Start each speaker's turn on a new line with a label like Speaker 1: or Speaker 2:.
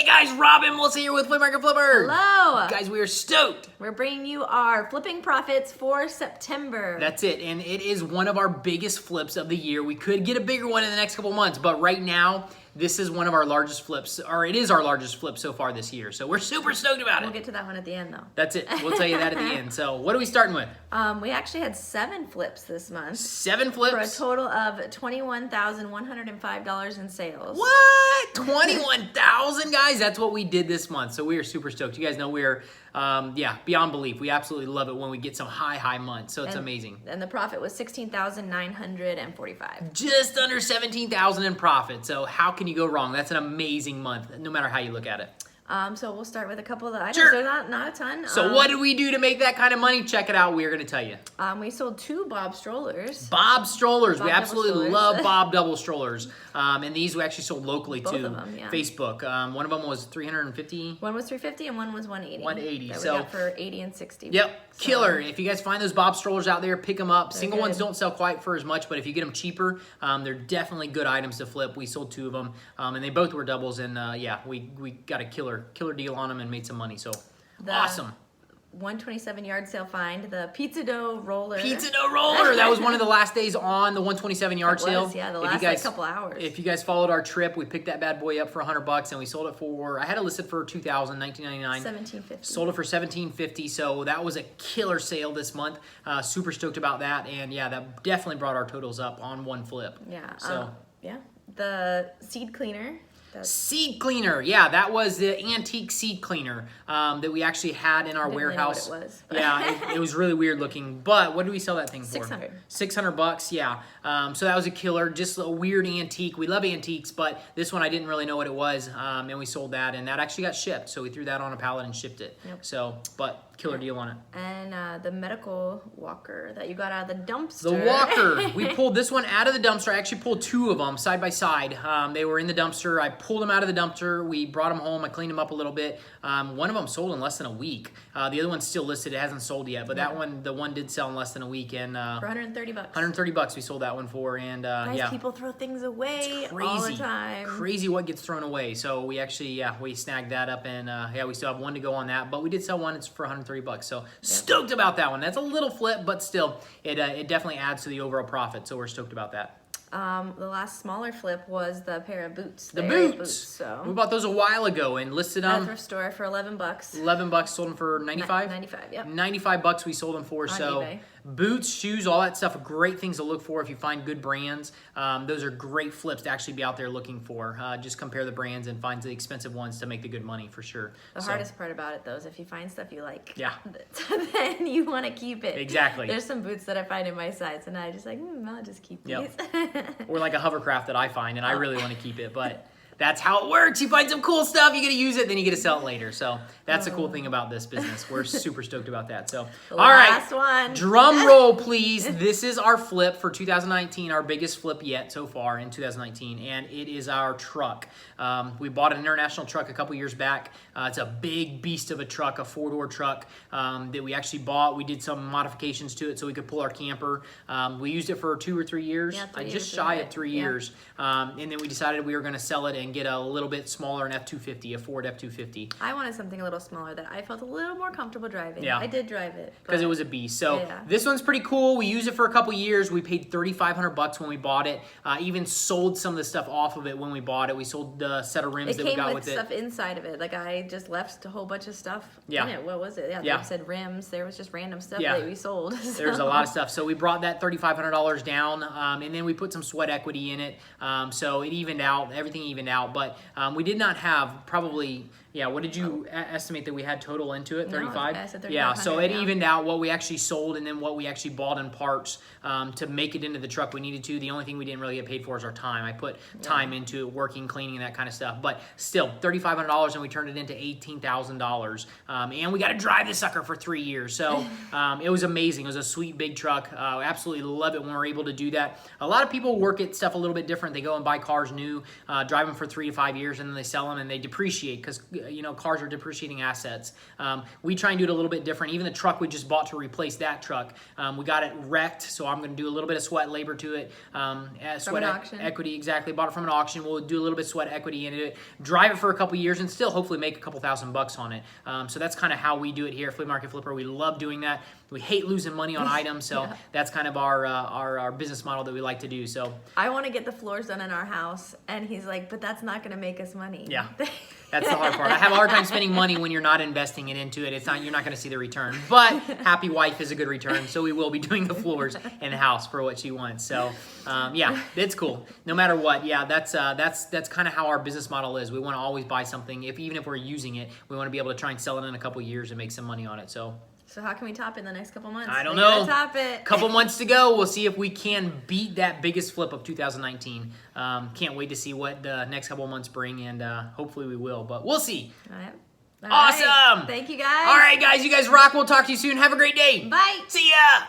Speaker 1: guys, Robin Wilson here with Flip Market Flipper.
Speaker 2: Hello.
Speaker 1: Guys, we are stoked.
Speaker 2: We're bringing you our flipping profits for September.
Speaker 1: That's it, and it is one of our biggest flips of the year. We could get a bigger one in the next couple months, but right now, this is one of our largest flips, or it is our largest flip so far this year. So we're super stoked about it.
Speaker 2: We'll get to that one at the end, though.
Speaker 1: That's it. We'll tell you that at the end. So what are we starting with?
Speaker 2: We actually had 7 flips this month.
Speaker 1: 7 flips?
Speaker 2: For a total of $21,105 in sales.
Speaker 1: What? 21,000, guys? That's what we did this month. So we are super stoked. You guys know we're, beyond belief. We absolutely love it when we get some high months. So it's amazing.
Speaker 2: And the profit was $16,945.
Speaker 1: Just under 17,000 in profit. So how can you go wrong? That's an amazing month, no matter how you look at it.
Speaker 2: So we'll start with a couple of the items.
Speaker 1: Sure.
Speaker 2: They're not a ton.
Speaker 1: So what did we do to make that kind of money? Check it out. We're going to tell you.
Speaker 2: We sold 2 Bob strollers.
Speaker 1: Bob strollers.
Speaker 2: Bob
Speaker 1: we
Speaker 2: double
Speaker 1: absolutely
Speaker 2: strollers.
Speaker 1: love Bob double strollers. And these we actually sold locally
Speaker 2: Both
Speaker 1: too.
Speaker 2: of them, yeah.
Speaker 1: Facebook. One of them was $350.
Speaker 2: One was $350 and one was $180.
Speaker 1: $180.
Speaker 2: That we
Speaker 1: So
Speaker 2: got for $80 and $60.
Speaker 1: Yep,
Speaker 2: So,
Speaker 1: killer. If you guys find those Bob strollers out there, pick them up. Single ones
Speaker 2: good.
Speaker 1: don't sell quite for as much, but if you get them cheaper, they're definitely good items to flip. We sold 2 of them, and they both were doubles. And we got a killer deal on them and made some money. So awesome.
Speaker 2: 127 yard sale find, the pizza dough roller.
Speaker 1: Pizza dough roller. That was one of the last days on the 127 yard sale.
Speaker 2: Yeah, the
Speaker 1: If you
Speaker 2: last
Speaker 1: guys,
Speaker 2: couple hours.
Speaker 1: If you guys followed our trip, we picked that bad boy up for $100 and we sold it for, I had it listed for $2,000, $19.99.
Speaker 2: $17.50.
Speaker 1: Sold it for $17.50. So that was a killer sale this month. Super stoked about that. And yeah, that definitely brought our totals up on one flip.
Speaker 2: Yeah.
Speaker 1: So
Speaker 2: the seed cleaner.
Speaker 1: seed cleaner, yeah, that was the antique seed cleaner that we actually had in our warehouse.
Speaker 2: Really know what it was.
Speaker 1: Yeah, it was really weird looking. But what did we sell that thing for?
Speaker 2: $600.
Speaker 1: $600, yeah. So that was a killer, just a weird antique. We love antiques, but this one I didn't really know what it was, and we sold that, and that actually got shipped. So we threw that on a pallet and shipped it.
Speaker 2: Yep.
Speaker 1: So, but killer deal on it.
Speaker 2: And the medical walker that you got out of the dumpster.
Speaker 1: The walker. We pulled this one out of the dumpster. I actually pulled 2 of them side by side. They were in the dumpster. I pulled them out of the dumpster. We brought them home. I cleaned them up a little bit. One of them sold in less than a week. The other one's still listed. It hasn't sold yet. But that one, the one did sell in less than a week. And
Speaker 2: for $130.
Speaker 1: $130 we sold that one for. And
Speaker 2: Guys, people throw things away all the time.
Speaker 1: Crazy what gets thrown away. So we actually, we snagged that up. And we still have one to go on that. But we did sell one. It's for $130. So stoked about that one. That's a little flip, but still, it definitely adds to the overall profit. So we're stoked about that.
Speaker 2: The last smaller flip was the pair of boots.
Speaker 1: The
Speaker 2: Aerie
Speaker 1: boots.
Speaker 2: So
Speaker 1: We bought those a while ago and listed
Speaker 2: at a
Speaker 1: them.
Speaker 2: thrift store for $11.
Speaker 1: $11, sold them for $95.
Speaker 2: 95. Yep.
Speaker 1: $95 we sold them for. So
Speaker 2: eBay.
Speaker 1: boots, shoes, all that stuff, great things to look for if you find good brands. Those are great flips to actually be out there looking for. Just compare the brands and find the expensive ones to make the good money for sure.
Speaker 2: The hardest part about it, though, is if you find stuff you like,
Speaker 1: Yeah.
Speaker 2: then you want to keep it.
Speaker 1: Exactly.
Speaker 2: There's some boots that I find in my size, and I just like, I'll just keep these.
Speaker 1: Yep. Or like a hovercraft that I find, and I really want to keep it, but that's how it works. You find some cool stuff, you get to use it, then you get to sell it later. So that's the cool thing about this business. We're super stoked about that. So, all right.
Speaker 2: Last one.
Speaker 1: Drum roll, please. This is our flip for 2019, our biggest flip yet so far in 2019, and it is our truck. We bought an international truck a couple years back. It's a big beast of a truck, a 4-door truck that we actually bought. We did some modifications to it so we could pull our camper. We used it for 2 or 3 years,
Speaker 2: Yeah, 3
Speaker 1: just
Speaker 2: years
Speaker 1: shy
Speaker 2: is
Speaker 1: of
Speaker 2: it.
Speaker 1: 3
Speaker 2: Yeah.
Speaker 1: years. And then we decided we were going to sell it and get a little bit smaller, an F-250, a Ford F-250.
Speaker 2: I wanted something a little smaller that I felt a little more comfortable driving.
Speaker 1: Yeah.
Speaker 2: I did drive it.
Speaker 1: Because
Speaker 2: but-
Speaker 1: it was a beast. So
Speaker 2: Yeah.
Speaker 1: this one's pretty cool. We used it for a couple years. We paid $3,500 when we bought it. Even sold some of the stuff off of it when we bought it. We sold the set of rims
Speaker 2: It
Speaker 1: that we
Speaker 2: came
Speaker 1: got
Speaker 2: with
Speaker 1: with
Speaker 2: stuff
Speaker 1: it.
Speaker 2: inside of it. Like I just left a whole bunch of stuff
Speaker 1: Yeah.
Speaker 2: in it. What was it?
Speaker 1: Yeah.
Speaker 2: They said rims. There was just random stuff
Speaker 1: Yeah.
Speaker 2: that we sold.
Speaker 1: There's a lot of stuff. So we brought that $3,500 down, and then we put some sweat equity in it. So it evened out. Everything evened out. But we did not have probably, what did you estimate that we had total into it?
Speaker 2: No,
Speaker 1: 35?
Speaker 2: I said
Speaker 1: Yeah, so it
Speaker 2: 3,500,
Speaker 1: evened out what we actually sold and then what we actually bought in parts to make it into the truck we needed to. The only thing we didn't really get paid for is our time. I put time into it, working, cleaning, and that kind of stuff. But still, $3,500, and we turned it into $18,000. And we got to drive this sucker for 3 years. So it was amazing. It was a sweet big truck. Absolutely love it when we're able to do that. A lot of people work at stuff a little bit different. They go and buy cars new, drive them for 3 to 5 years, and then they sell them and they depreciate because cars are depreciating assets. We try and do it a little bit different. Even the truck we just bought to replace that truck, we got it wrecked, so I'm going to do a little bit of sweat labor to it. Sweat
Speaker 2: auction.
Speaker 1: equity, exactly. Bought it from an auction. We'll do a little bit of sweat equity into it, drive it for a couple years, and still hopefully make a couple $1,000 on it. So that's kind of how we do it here at Flea Market Flipper. We love doing that. We hate losing money on items, so
Speaker 2: Yeah.
Speaker 1: that's kind of our business model that we like to do. So
Speaker 2: I want to get the floors done in our house, and he's like, but that's not going to make us money.
Speaker 1: yeah, that's the hard part. I have a hard time spending money when you're not investing it into it. You're not going to see the return. But happy wife is a good return, so we will be doing the floors in the house for what she wants. So yeah, it's cool. No matter what, yeah, that's kind of how our business model is. We want to always buy something, even if we're using it, we want to be able to try and sell it in a couple years and make some money on it.
Speaker 2: So how can we top it in the next couple months?
Speaker 1: I don't
Speaker 2: We gotta
Speaker 1: know.
Speaker 2: Top it.
Speaker 1: Couple months to go. We'll see if we can beat that biggest flip of 2019. Can't wait to see what the next couple months bring, and hopefully we will. But we'll see.
Speaker 2: All right. All
Speaker 1: Awesome.
Speaker 2: right. Thank you guys.
Speaker 1: All right, guys. You guys rock. We'll talk to you soon. Have a great day.
Speaker 2: Bye.
Speaker 1: See ya.